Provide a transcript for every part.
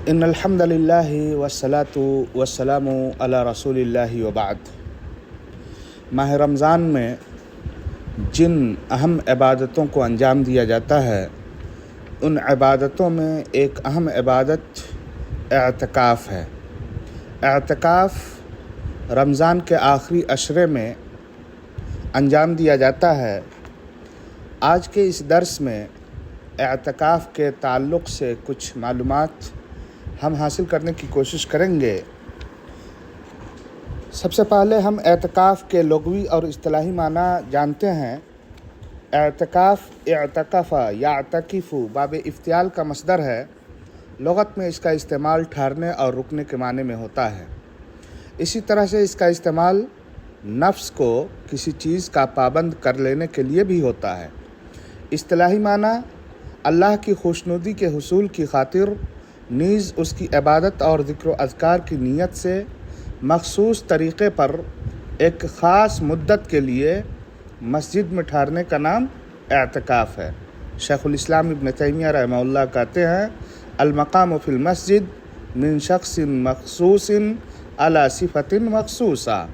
ان الحمد للہ والصلاۃ والسلام علی رسول اللہ وبعد۔ ماہ رمضان میں جن اہم عبادتوں کو انجام دیا جاتا ہے ان عبادتوں میں ایک اہم عبادت اعتکاف ہے۔ اعتکاف رمضان کے آخری عشرے میں انجام دیا جاتا ہے۔ آج کے اس درس میں اعتکاف کے تعلق سے کچھ معلومات ہم حاصل کرنے کی کوشش کریں گے۔ سب سے پہلے ہم اعتکاف کے لغوی اور اصطلاحی معنی جانتے ہیں۔ اعتکاف اعتکف یعتکف باب افتعال کا مصدر ہے۔ لغت میں اس کا استعمال ٹھہرنے اور رکنے کے معنی میں ہوتا ہے۔ اسی طرح سے اس کا استعمال نفس کو کسی چیز کا پابند کر لینے کے لیے بھی ہوتا ہے۔ اصطلاحی معنی اللہ کی خوشنودی کے حصول کی خاطر نیز اس کی عبادت اور ذکر و اذکار کی نیت سے مخصوص طریقے پر ایک خاص مدت کے لیے مسجد میں ٹھہرنے کا نام اعتکاف ہے۔ شیخ الاسلام ابن تیمیہ رحمہ اللہ کہتے ہیں المقام فی المسجد من شخص مخصوص علی صفت مخصوصہ،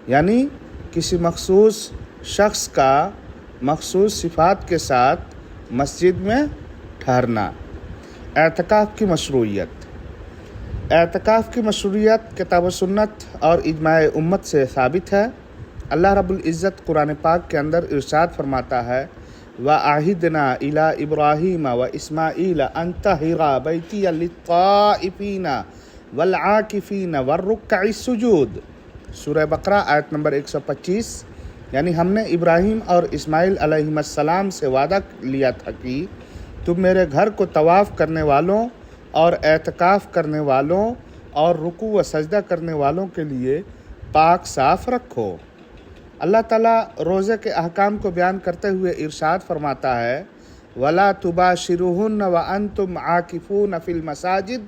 یعنی کسی مخصوص شخص کا مخصوص صفات کے ساتھ مسجد میں ٹھہرنا۔ اعتکاف کی مشروعیت۔ اعتکاف کی مشروعیت کتاب و سنت اور اجماع امت سے ثابت ہے۔ اللہ رب العزت قرآن پاک کے اندر ارشاد فرماتا ہے وَعَهِدْنَا إِلَىٰ إِبْرَاهِيمَ وَإِسْمَاعِيلَ أَن طَهِّرَا بَيْتِيَ لِلطَّائِفِينَ وَالْعَاكِفِينَ وَالرُّكَّعِ السُّجُودِ۔ سورہ بقرہ آیت نمبر 125۔ یعنی ہم نے ابراہیم اور اسماعیل علیہ السلام سے وعدہ لیا تھا کہ تم میرے گھر کو طواف کرنے والوں اور اعتکاف کرنے والوں اور رکوع و سجدہ کرنے والوں کے لیے پاک صاف رکھو۔ اللہ تعالیٰ روزے کے احکام کو بیان کرتے ہوئے ارشاد فرماتا ہے وَلَا تُبَاشِرُوهُنَّ وَأَنْتُمْ عَاكِفُونَ فِي الْمَسَاجِدِ۔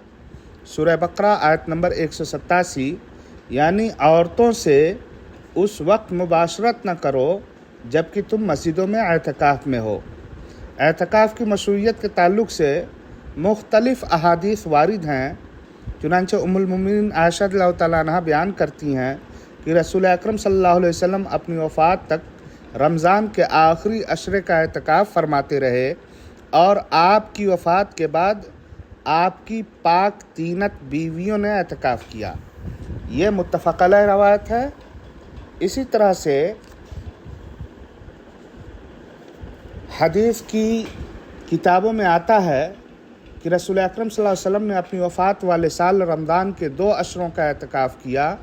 سورہ بقرہ آیت نمبر 187۔ یعنی عورتوں سے اس وقت مباشرت نہ کرو جبکہ تم مسجدوں میں اعتکاف میں ہو۔ اعتکاف کی مشروعیت کے تعلق سے مختلف احادیث وارد ہیں۔ چنانچہ ام المؤمنین عائشہ رضی اللہ تعالیٰ عنہ بیان کرتی ہیں کہ رسول اکرم صلی اللہ علیہ وسلم اپنی وفات تک رمضان کے آخری عشرے کا اعتکاف فرماتے رہے اور آپ کی وفات کے بعد آپ کی پاک تینت بیویوں نے اعتکاف کیا۔ یہ متفق علیہ روایت ہے۔ اسی طرح سے حدیث کی کتابوں میں آتا ہے کہ رسول اکرم صلی اللہ علیہ وسلم نے اپنی وفات والے سال رمضان کے 2 عشروں کا اعتکاف کیا۔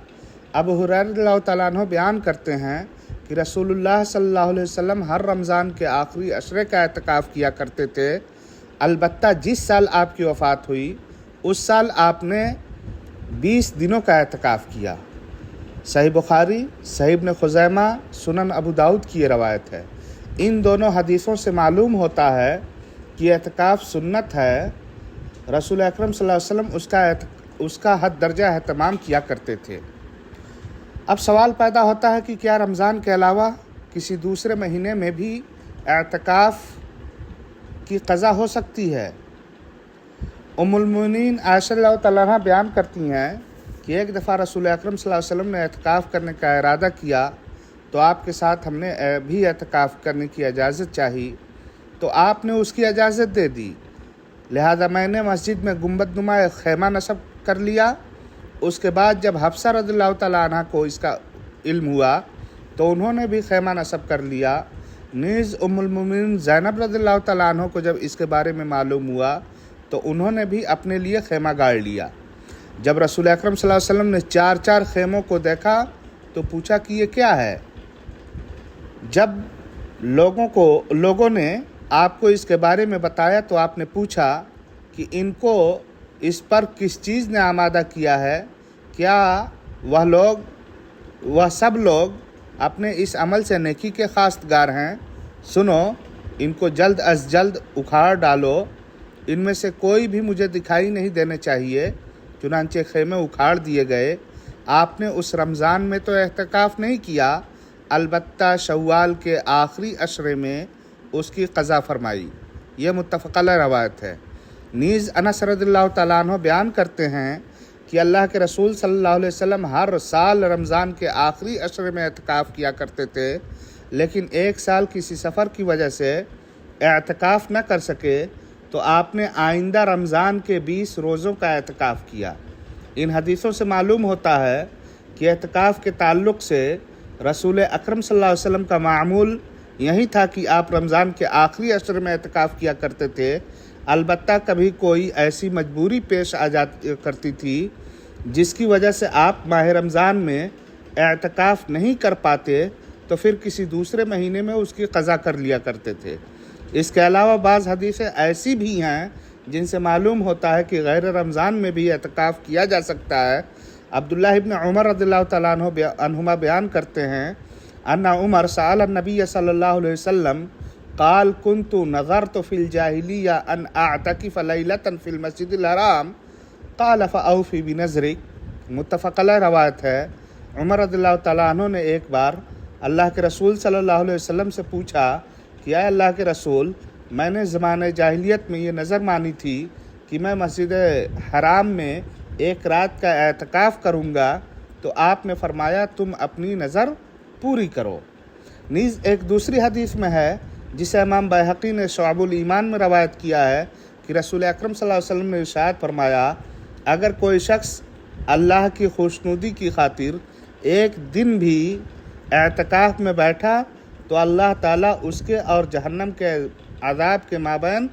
ابو ہریرہ رضی اللہ تعالیٰ عنہ بیان کرتے ہیں کہ رسول اللہ صلی اللہ علیہ وسلم ہر رمضان کے آخری عشرے کا اعتکاف کیا کرتے تھے، البتہ جس سال آپ کی وفات ہوئی اس سال آپ نے 20 دنوں کا اعتکاف کیا۔ صحیح بخاری، صحیح ابن خزیمہ، سنن ابو داؤد کی یہ روایت ہے۔ ان دونوں حدیثوں سے معلوم ہوتا ہے کہ اعتکاف سنت ہے۔ رسول اکرم صلی اللہ علیہ وسلم اس کا حد درجہ اہتمام کیا کرتے تھے۔ اب سوال پیدا ہوتا ہے کہ کیا رمضان کے علاوہ کسی دوسرے مہینے میں بھی اعتکاف کی قضا ہو سکتی ہے؟ ام المؤمنین عائشہ رضی اللہ تعالیٰ عنہ بیان کرتی ہیں کہ ایک دفعہ رسول اکرم صلی اللہ علیہ وسلم نے اعتکاف کرنے کا ارادہ کیا تو آپ کے ساتھ ہم نے بھی اعتکاف کرنے کی اجازت چاہی تو آپ نے اس کی اجازت دے دی، لہذا میں نے مسجد میں گنبد نما ایک خیمہ نصب کر لیا۔ اس کے بعد جب حفصہ رضی اللہ تعالیٰ عنہ کو اس کا علم ہوا تو انہوں نے بھی خیمہ نصب کر لیا۔ نیز ام المؤمنین زینب رضی اللہ تعالیٰ عنہ کو جب اس کے بارے میں معلوم ہوا تو انہوں نے بھی اپنے لیے خیمہ گاڑ لیا۔ جب رسول اکرم صلی اللہ علیہ وسلم نے 4 خیموں کو دیکھا تو پوچھا کہ یہ کیا ہے؟ جب لوگوں نے آپ کو اس کے بارے میں بتایا تو آپ نے پوچھا کہ ان کو اس پر کس چیز نے آمادہ کیا ہے؟ کیا وہ سب لوگ اپنے اس عمل سے نیکی کے خواستگار ہیں؟ سنو، ان کو جلد از جلد اکھاڑ ڈالو، ان میں سے کوئی بھی مجھے دکھائی نہیں دینے چاہیے۔ چنانچہ خیمے اکھاڑ دیے گئے۔ آپ نے اس رمضان میں تو اعتکاف نہیں کیا، البتہ شوال کے آخری عشرے میں اس کی قضا فرمائی۔ یہ متفق علیہ روایت ہے۔ نیز انس رضی اللہ تعالیٰ عنہ بیان کرتے ہیں کہ اللہ کے رسول صلی اللہ علیہ وسلم ہر سال رمضان کے آخری عشرے میں اعتکاف کیا کرتے تھے، لیکن ایک سال کسی سفر کی وجہ سے اعتکاف نہ کر سکے تو آپ نے آئندہ رمضان کے 20 روزوں کا اعتکاف کیا۔ ان حدیثوں سے معلوم ہوتا ہے کہ اعتکاف کے تعلق سے رسول اکرم صلی اللہ علیہ وسلم کا معمول یہی تھا کہ آپ رمضان کے آخری عشرے میں اعتکاف کیا کرتے تھے، البتہ کبھی کوئی ایسی مجبوری پیش آ کرتی تھی جس کی وجہ سے آپ ماہ رمضان میں اعتکاف نہیں کر پاتے تو پھر کسی دوسرے مہینے میں اس کی قضا کر لیا کرتے تھے۔ اس کے علاوہ بعض حدیثیں ایسی بھی ہیں جن سے معلوم ہوتا ہے کہ غیر رمضان میں بھی اعتکاف کیا جا سکتا ہے۔ عبداللہ ابن عمر رضی اللہ تعالیٰ عنہما بیان کرتے ہیں ان عمر سأل النبی صلی اللہ علیہ وسلم قال كنت نظرت في الجاہلیہ ان اعتکف لیلة في المسجد الحرام قال فأوفی بنذرک۔ متفق علیہ روایت ہے۔ عمر رضی اللہ تعالیٰ عنہ نے ایک بار اللہ کے رسول صلی اللہ علیہ وسلم سے پوچھا کہ اے اللہ کے رسول، میں نے زمانہ جاہلیت میں یہ نظر مانی تھی کہ میں مسجد حرام میں ایک رات کا اعتکاف کروں گا، تو آپ نے فرمایا تم اپنی نظر پوری کرو۔ نیز ایک دوسری حدیث میں ہے جسے امام بیہقی نے شعب الایمان میں روایت کیا ہے کہ رسول اکرم صلی اللہ علیہ وسلم نے ارشاد فرمایا اگر کوئی شخص اللہ کی خوشنودی کی خاطر ایک دن بھی اعتکاف میں بیٹھا تو اللہ تعالیٰ اس کے اور جہنم کے عذاب کے مابین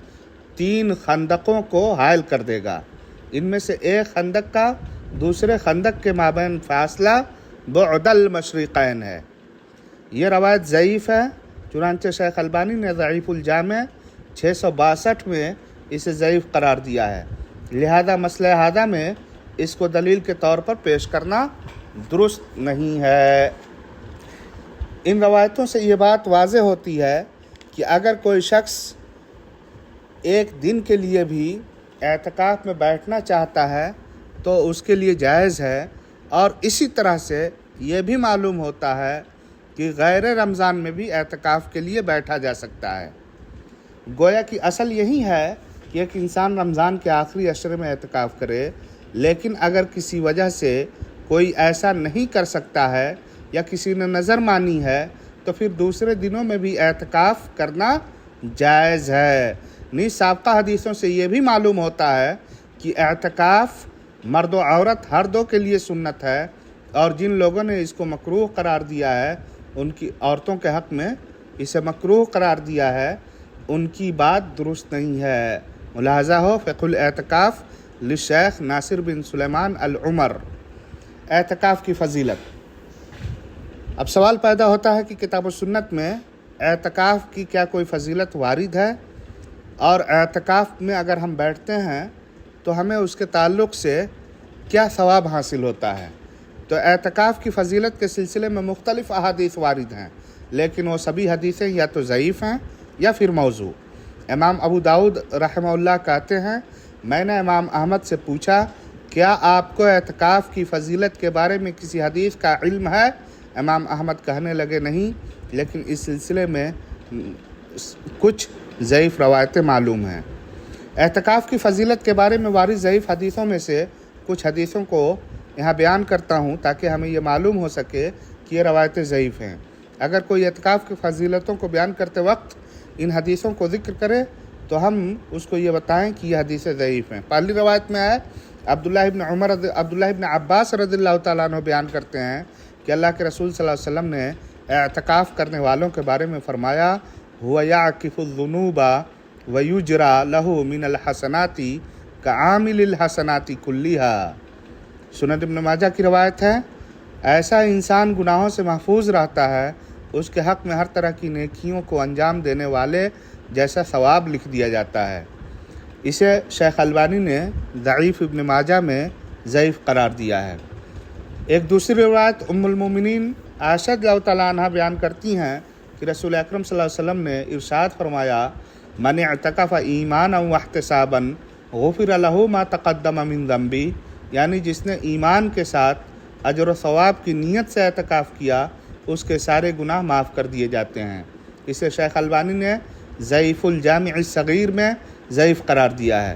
3 خندقوں کو حائل کر دے گا۔ ان میں سے ایک خندق کا دوسرے خندق کے مابین فاصلہ بعد المشرقین ہے۔ یہ روایت ضعیف ہے، چنانچہ شیخ البانی نے ضعیف الجامع 662 میں اسے ضعیف قرار دیا ہے، لہذا مسئلہ ہذا میں اس کو دلیل کے طور پر پیش کرنا درست نہیں ہے۔ ان روایتوں سے یہ بات واضح ہوتی ہے کہ اگر کوئی شخص ایک دن کے لیے بھی اعتکاف میں بیٹھنا چاہتا ہے تو اس کے لیے جائز ہے، اور اسی طرح سے یہ بھی معلوم ہوتا ہے کہ غیر رمضان میں بھی اعتکاف کے لیے بیٹھا جا سکتا ہے۔ گویا کہ اصل یہی ہے کہ ایک انسان رمضان کے آخری عشرے میں اعتکاف کرے، لیکن اگر کسی وجہ سے کوئی ایسا نہیں کر سکتا ہے یا کسی نے نظر مانی ہے تو پھر دوسرے دنوں میں بھی اعتکاف کرنا جائز ہے۔ نیز سابقہ حدیثوں سے یہ بھی معلوم ہوتا ہے کہ اعتکاف مرد و عورت ہر دو کے لیے سنت ہے، اور جن لوگوں نے اس کو مکروہ قرار دیا ہے، ان کی عورتوں کے حق میں اسے مکروہ قرار دیا ہے، ان کی بات درست نہیں ہے۔ ملاحظہ ہو فقہ الاعتکاف للشیخ ناصر بن سلیمان العمر۔ اعتکاف کی فضیلت۔ اب سوال پیدا ہوتا ہے کہ کتاب و سنت میں اعتکاف کی کیا کوئی فضیلت وارد ہے، اور اعتکاف میں اگر ہم بیٹھتے ہیں تو ہمیں اس کے تعلق سے کیا ثواب حاصل ہوتا ہے؟ تو اعتکاف کی فضیلت کے سلسلے میں مختلف احادیث وارد ہیں، لیکن وہ سبھی حدیثیں یا تو ضعیف ہیں یا پھر موضوع۔ امام ابو داؤد رحمہ اللہ کہتے ہیں میں نے امام احمد سے پوچھا کیا آپ کو اعتکاف کی فضیلت کے بارے میں کسی حدیث کا علم ہے؟ امام احمد کہنے لگے نہیں، لیکن اس سلسلے میں کچھ ضعیف روایتیں معلوم ہیں۔ اعتکاف کی فضیلت کے بارے میں وارد ضعیف حدیثوں میں سے کچھ حدیثوں کو یہاں بیان کرتا ہوں تاکہ ہمیں یہ معلوم ہو سکے کہ یہ روایتیں ضعیف ہیں۔ اگر کوئی اعتکاف کی فضیلتوں کو بیان کرتے وقت ان حدیثوں کو ذکر کرے تو ہم اس کو یہ بتائیں کہ یہ حدیثیں ضعیف ہیں۔ پہلی روایت میں ہے عبداللہ ابن عباس رضی اللہ تعالیٰ عنہ بیان کرتے ہیں کہ اللہ کے رسول صلی اللہ علیہ وسلم نے اعتکاف کرنے والوں کے بارے میں فرمایا هو يعكف الذنوب ويجرى له من الحسنات كعامل الحسنات كلها۔ سنن ابن ماجہ کی روایت ہے ایسا انسان گناہوں سے محفوظ رہتا ہے، اس کے حق میں ہر طرح کی نیکیوں کو انجام دینے والے جیسا ثواب لکھ دیا جاتا ہے۔ اسے شیخ البانی نے ضعیف ابن ماجہ میں ضعیف قرار دیا ہے۔ ایک دوسری روایت ام المومنین عائشہ رضی اللہ تعالیٰ عنہ بیان کرتی ہیں کہ رسول اکرم صلی اللہ علیہ وسلم نے ارشاد فرمایا من اعتکف ایمانا واحتسابا غفر له ما تقدم من ذنبی، یعنی جس نے ایمان کے ساتھ اجر و ثواب کی نیت سے اعتکاف کیا اس کے سارے گناہ معاف کر دیے جاتے ہیں۔ اسے شیخ البانی نے ضعیف الجامع الصغیر میں ضعیف قرار دیا ہے۔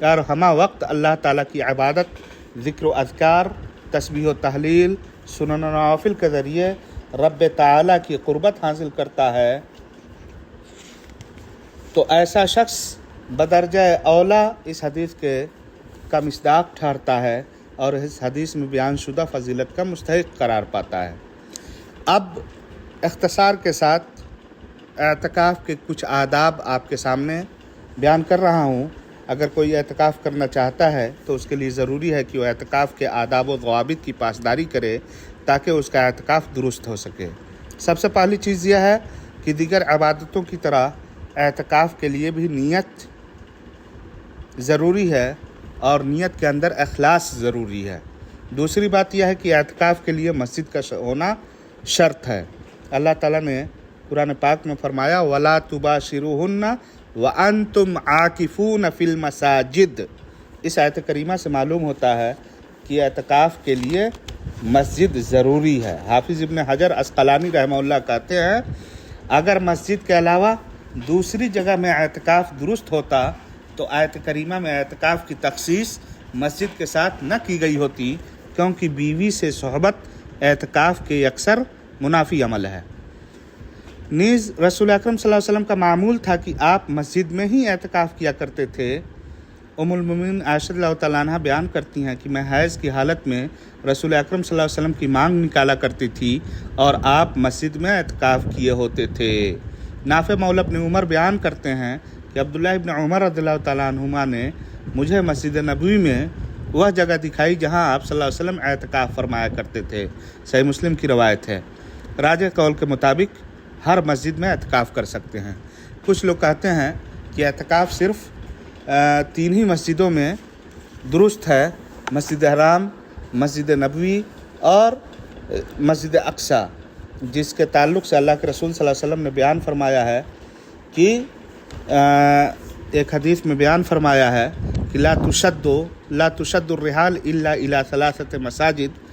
اور ہمہ وقت اللہ تعالیٰ کی عبادت، ذکر و اذکار، تسبیح و تحلیل، سنن و نوافل کے ذریعے رب تعالیٰ کی قربت حاصل کرتا ہے تو ایسا شخص بدرجہ اولا اس حدیث کے کا مصداق ٹھہرتا ہے اور اس حدیث میں بیان شدہ فضیلت کا مستحق قرار پاتا ہے۔ اب اختصار کے ساتھ اعتکاف کے کچھ آداب آپ کے سامنے بیان کر رہا ہوں۔ اگر کوئی اعتکاف کرنا چاہتا ہے تو اس کے لیے ضروری ہے کہ وہ اعتکاف کے آداب و ضوابط کی پاسداری کرے تاکہ اس کا اعتکاف درست ہو سکے۔ سب سے پہلی چیز یہ ہے کہ دیگر عبادتوں کی طرح اعتکاف کے لیے بھی نیت ضروری ہے اور نیت کے اندر اخلاص ضروری ہے۔ دوسری بات یہ ہے کہ اعتکاف کے لیے مسجد کا ہونا شرط ہے۔ اللہ تعالیٰ نے قرآن پاک میں فرمایا وَلَا تُبَاشِرُوهُنَّ وَأَنْتُمْ عَاكِفُونَ فِي الْمَسَاجِدِ۔ اس آیت کریمہ سے معلوم ہوتا ہے کہ اعتکاف کے لیے مسجد ضروری ہے۔ حافظ ابن حجر عسقلانی رحمہ اللہ کہتے ہیں اگر مسجد کے علاوہ دوسری جگہ میں اعتکاف درست ہوتا تو آیت کریمہ میں اعتکاف کی تخصیص مسجد کے ساتھ نہ کی گئی ہوتی، کیونکہ بیوی سے صحبت اعتکاف کے اکثر منافی عمل ہے۔ نیز رسول اکرم صلی اللہ علیہ وسلم کا معمول تھا کہ آپ مسجد میں ہی اعتکاف کیا کرتے تھے۔ ام المومنین عائشہ رضی اللہ تعالیٰ عنہ بیان کرتی ہیں کہ میں حیض کی حالت میں رسول اکرم صلی اللہ علیہ وسلم کی مانگ نکالا کرتی تھی اور آپ مسجد میں اعتکاف کیے ہوتے تھے۔ نافع مولى ابن عمر بیان کرتے ہیں کہ عبداللہ ابن عمر رضی اللہ تعالیٰ عنہما نے مجھے مسجد نبوی میں وہ جگہ دکھائی جہاں آپ صلی اللہ علیہ وسلم اعتکاف فرمایا کرتے تھے۔ صحیح مسلم کی روایت ہے۔ راجح قول کے مطابق ہر مسجد میں اعتکاف کر سکتے ہیں۔ کچھ لوگ کہتے ہیں کہ اعتکاف صرف 3 ہی مسجدوں میں درست ہے، مسجد حرام، مسجد نبوی اور مسجد اقصی، جس کے تعلق سے اللہ کے رسول صلی اللہ علیہ وسلم نے بیان فرمایا ہے کہ ایک حدیث میں بیان فرمایا ہے کہ لا تشد الرحال الا الى 3 مساجد۔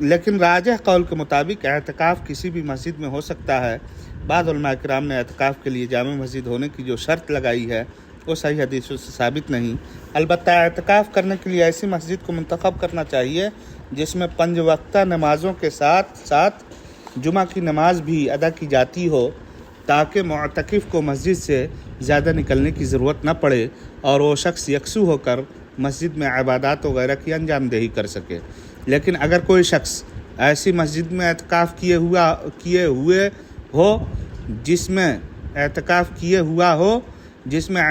لیکن راجح قول کے مطابق اعتکاف کسی بھی مسجد میں ہو سکتا ہے۔ بعض علماء کرام نے اعتکاف کے لیے جامع مسجد ہونے کی جو شرط لگائی ہے وہ صحیح حدیثوں سے ثابت نہیں۔ البتہ اعتکاف کرنے کے لیے ایسی مسجد کو منتخب کرنا چاہیے جس میں 5 وقتہ نمازوں کے ساتھ ساتھ جمعہ کی نماز بھی ادا کی جاتی ہو تاکہ معتکف کو مسجد سے زیادہ نکلنے کی ضرورت نہ پڑے اور وہ شخص یکسو ہو کر مسجد میں عبادات وغیرہ کی انجام دہی کر سکے۔ لیکن اگر کوئی شخص ایسی مسجد میں اعتکاف کیے ہوئے ہو جس میں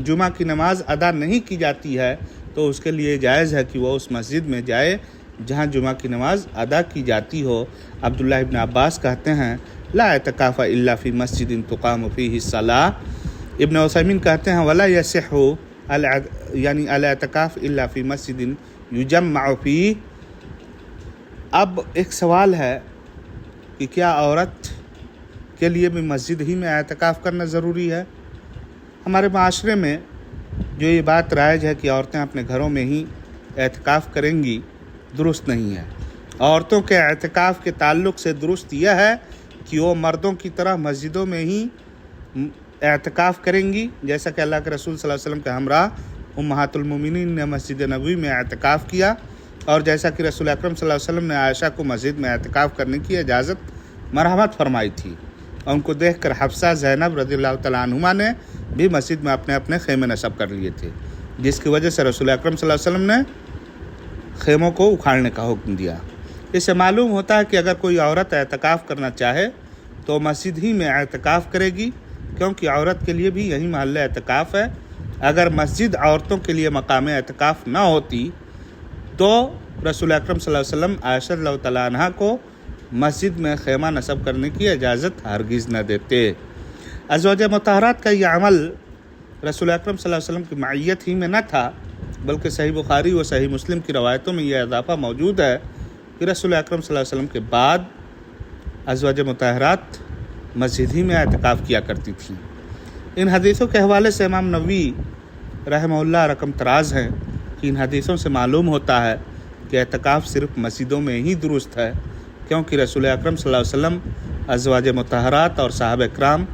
جمعہ کی نماز ادا نہیں کی جاتی ہے تو اس کے لیے جائز ہے کہ وہ اس مسجد میں جائے جہاں جمعہ کی نماز ادا کی جاتی ہو۔ عبداللہ ابن عباس کہتے ہیں لا اعتکاف الا فی مسجد تقام فیہ الصلاۃ۔ ابن عثیمین کہتے ہیں ولا یصح یعنی الاعتکاف الا فی مسجد یجمع فیہ۔ اب ایک سوال ہے کہ کیا عورت کے لیے بھی مسجد ہی میں اعتکاف کرنا ضروری ہے؟ ہمارے معاشرے میں جو یہ بات رائج ہے کہ عورتیں اپنے گھروں میں ہی اعتکاف کریں گی، درست نہیں ہے۔ عورتوں کے اعتکاف کے تعلق سے درست یہ ہے کہ وہ مردوں کی طرح مسجدوں میں ہی اعتکاف کریں گی، جیسا کہ اللہ کے رسول صلی اللہ علیہ وسلم کے ہمراہ امہات المومنین نے مسجد نبوی میں اعتکاف کیا، اور جیسا کہ رسول اکرم صلی اللہ علیہ وسلم نے عائشہ کو مسجد میں اعتکاف کرنے کی اجازت مرحمت فرمائی تھی۔ ان کو دیکھ کر حفصہ، زینب رضی اللہ تعالیٰ عنہما نے بھی مسجد میں اپنے اپنے خیمے نصب کر لیے تھے، جس کی وجہ سے رسول اکرم صلی اللہ علیہ وسلم نے خیموں کو اکھاڑنے کا حکم دیا۔ اس سے معلوم ہوتا ہے کہ اگر کوئی عورت اعتکاف کرنا چاہے تو مسجد ہی میں اعتکاف کرے گی، کیونکہ عورت کے لیے بھی یہی محل اعتکاف ہے۔ اگر مسجد عورتوں کے لیے مقام اعتکاف نہ ہوتی تو رسول اکرم صلی اللہ علیہ وسلم عائشہ رضی اللہ تعالیٰ عنہ کو مسجد میں خیمہ نصب کرنے کی اجازت ہرگز نہ دیتے۔ ازواج مطہرات کا یہ عمل رسول اکرم صلی اللہ علیہ وسلم کی معیت ہی میں نہ تھا، بلکہ صحیح بخاری و صحیح مسلم کی روایتوں میں یہ اضافہ موجود ہے کہ رسول اکرم صلی اللہ علیہ وسلم کے بعد ازواج مطہرات مسجد ہی میں اعتکاف کیا کرتی تھیں۔ ان حدیثوں کے حوالے سے امام نووی رحمہ اللہ رقم تراز ہیں کہ ان حدیثوں سے معلوم ہوتا ہے کہ اعتکاف صرف مسجدوں میں ہی درست ہے، کیونکہ رسول اکرم صلی اللہ علیہ وسلم، ازواج مطہرات اور صحابہ کرام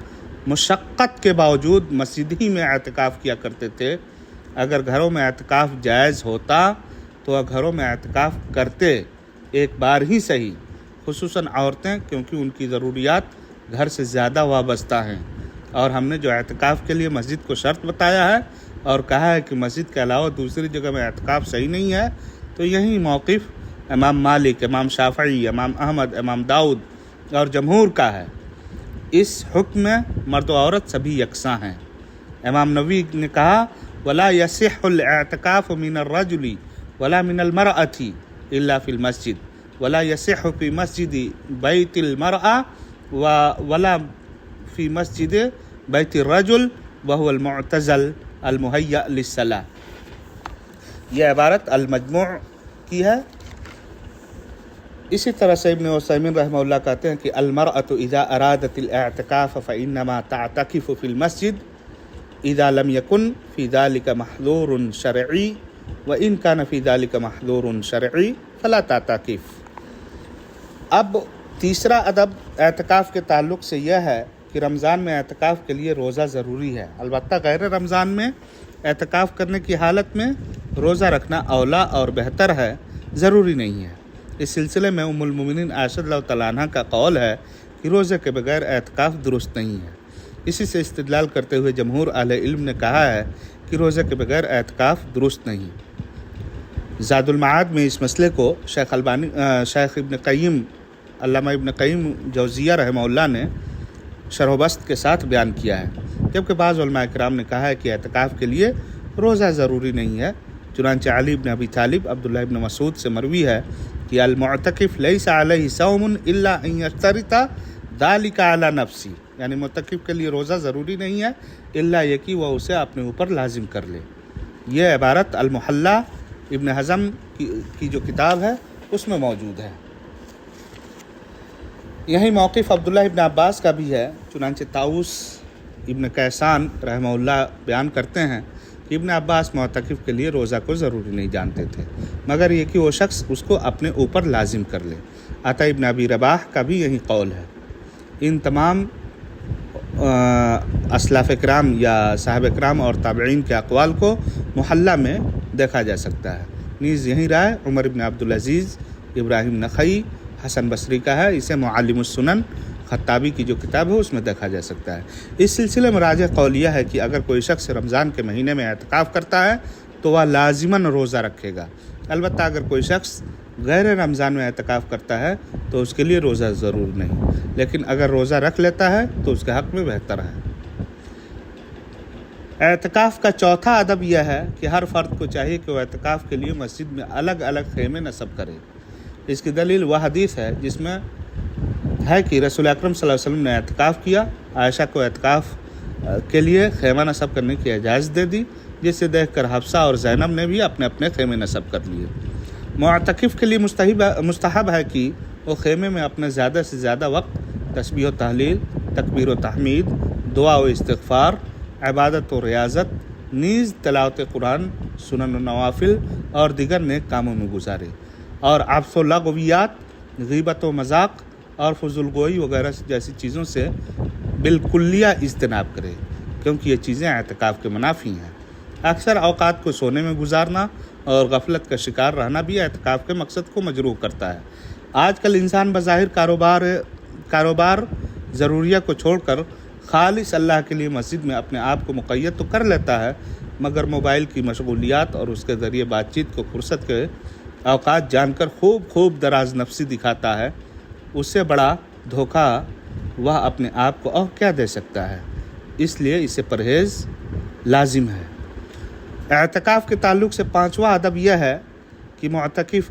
مشقت کے باوجود مسجد ہی میں اعتکاف کیا کرتے تھے، اگر گھروں میں اعتکاف جائز ہوتا تو وہ گھروں میں اعتکاف کرتے، ایک بار ہی صحیح، خصوصاً عورتیں، کیونکہ ان کی ضروریات گھر سے زیادہ وابستہ ہیں۔ اور ہم نے جو اعتکاف کے لیے مسجد کو شرط بتایا ہے اور کہا ہے کہ مسجد کے علاوہ دوسری جگہ میں اعتکاف صحیح نہیں ہے، تو یہی موقف امام مالک، امام شافعی، امام احمد، امام داؤد اور جمہور کا ہے۔ اس حکم میں مرد و عورت سبھی یکساں ہیں۔ امام نووی نے کہا ولا يصح الاعتكاف من الرجل ولا من المرأة الا في المسجد ولا يصح في مسجد بيت المرأة ولا في مسجد بيت الرجل وهو المعتزل المهيأ للصلاة۔ یہ عبارت المجموع کی ہے۔ اسی طرح سے ابن عثیمین رحمہ اللہ کہتے ہیں کہ المرأة اذا ارادت الاعتكاف فانما تعتكف في المسجد اذا لم يكن في ذلك محظور شرعي وان كان في ذلك محظور شرعي فلا تعتكف۔ اب تیسرا ادب اعتکاف کے تعلق سے یہ ہے کہ رمضان میں اعتکاف کے لیے روزہ ضروری ہے، البتہ غیر رمضان میں اعتکاف کرنے کی حالت میں روزہ رکھنا اولا اور بہتر ہے، ضروری نہیں ہے۔ اس سلسلے میں ام المومنین عائشہ رضی اللہ تعالیٰ عنہ کا قول ہے کہ روزے کے بغیر اعتکاف درست نہیں ہے۔ اسی سے استدلال کرتے ہوئے جمہور اہل علم نے کہا ہے کہ روزے کے بغیر اعتکاف درست نہیں۔ زاد المعاد میں اس مسئلے کو شیخ ابن قیم، علامہ ابن قیم جوزیہ رحمہ اللہ نے شرح و بسط کے ساتھ بیان کیا ہے، جبکہ بعض علماء کرام نے کہا ہے کہ اعتکاف کے لیے روزہ ضروری نہیں ہے۔ چنانچہ علی بن ابی طالب عبداللہ ابن مسعود سے مروی ہے کہ المعتکف لیس علیہ صوم الا ان یشترط ذلک علی نفسی، یعنی معتکف کے لیے روزہ ضروری نہیں ہے الا یہ کہ وہ اسے اپنے اوپر لازم کر لے۔ یہ عبارت المحلہ ابن حزم کی جو کتاب ہے اس میں موجود ہے۔ یہی موقف عبداللہ ابن عباس کا بھی ہے، چنانچہ طاؤس ابن کیسان رحمہ اللہ بیان کرتے ہیں کہ ابن عباس معتکف کے لیے روزہ کو ضروری نہیں جانتے تھے، مگر یہ کہ وہ شخص اس کو اپنے اوپر لازم کر لے۔ عطا ابن ابی رباح کا بھی یہی قول ہے۔ ان تمام اسلاف کرام یا صحابہ کرام اور تابعین کے اقوال کو محلہ میں دیکھا جا سکتا ہے۔ نیز یہی رائے عمر ابن عبدالعزیز، ابراہیم نخعی، حسن بصری کا ہے۔ اسے معالم السنن خطابی کی جو کتاب ہے اس میں دیکھا جا سکتا ہے۔ اس سلسلے میں راجح قول یہ ہے کہ اگر کوئی شخص رمضان کے مہینے میں اعتکاف کرتا ہے تو وہ لازماً روزہ رکھے گا، البتہ اگر کوئی شخص غیر رمضان میں اعتکاف کرتا ہے تو اس کے لیے روزہ ضرور نہیں، لیکن اگر روزہ رکھ لیتا ہے تو اس کے حق میں بہتر ہے۔ اعتکاف کا چوتھا ادب یہ ہے کہ ہر فرد کو چاہیے کہ وہ اعتکاف کے لیے مسجد میں الگ الگ خیمے نصب کرے۔ اس کی دلیل وہ حدیث ہے جس میں ہے کہ رسول اکرم صلی اللہ علیہ وسلم نے اعتکاف کیا، عائشہ کو اعتکاف کے لیے خیمہ نصب کرنے کی اجازت دے دی، جسے دیکھ کر حفصہ اور زینب نے بھی اپنے اپنے خیمے نصب کر لیے۔ معتکف کے لیے مستحب ہے کہ وہ خیمے میں اپنے زیادہ سے زیادہ وقت تسبیح و تحلیل، تکبیر و تحمید، دعا و استغفار، عبادت و ریاضت، نیز تلاوت قرآن، سنن و نوافل اور دیگر نیک کاموں میں گزارے، اور عبث و لغویات، غیبت و مذاق اور فضول گوئی وغیرہ جیسی چیزوں سے بالکلیہ اجتناب کرے، کیونکہ یہ چیزیں اعتکاف کے منافی ہیں۔ اکثر اوقات کو سونے میں گزارنا اور غفلت کا شکار رہنا بھی اعتکاف کے مقصد کو مجروح کرتا ہے۔ آج کل انسان بظاہر کاروبار ضروریہ کو چھوڑ کر خالص اللہ کے لیے مسجد میں اپنے آپ کو مقید تو کر لیتا ہے، مگر موبائل کی مشغولیات اور اس کے ذریعے بات چیت کو فرصت کے اوقات جان کر خوب دراز نفسی دکھاتا ہے۔ اس سے بڑا دھوکہ وہ اپنے آپ کو اور کیا دے سکتا ہے، اس لیے اسے پرہیز لازم ہے۔ اعتکاف کے تعلق سے پانچواں ادب یہ ہے کہ معتکف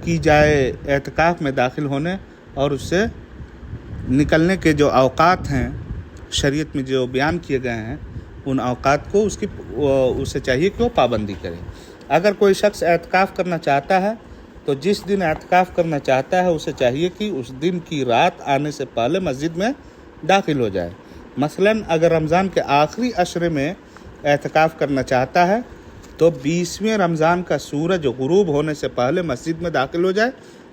کی جائے اعتکاف میں داخل ہونے اور اس سے نکلنے کے جو اوقات ہیں شریعت میں جو بیان کیے گئے ہیں، ان اوقات کو اسے چاہیے کہ وہ پابندی کرے۔ اگر کوئی شخص اعتکاف کرنا چاہتا ہے تو جس دن اعتکاف کرنا چاہتا ہے اسے چاہیے کہ اس دن کی رات آنے سے پہلے مسجد میں داخل ہو جائے۔ مثلاً اگر رمضان کے آخری عشرے میں اعتکاف کرنا چاہتا ہے تو 20ویں رمضان کا سورج غروب ہونے سے پہلے مسجد میں داخل ہو جائے،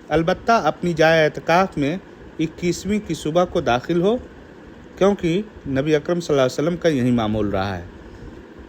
البتہ اپنی جائے اعتکاف میں 21ویں کی صبح کو داخل ہو، کیونکہ نبی اکرم صلی اللہ علیہ وسلم کا یہی معمول رہا ہے۔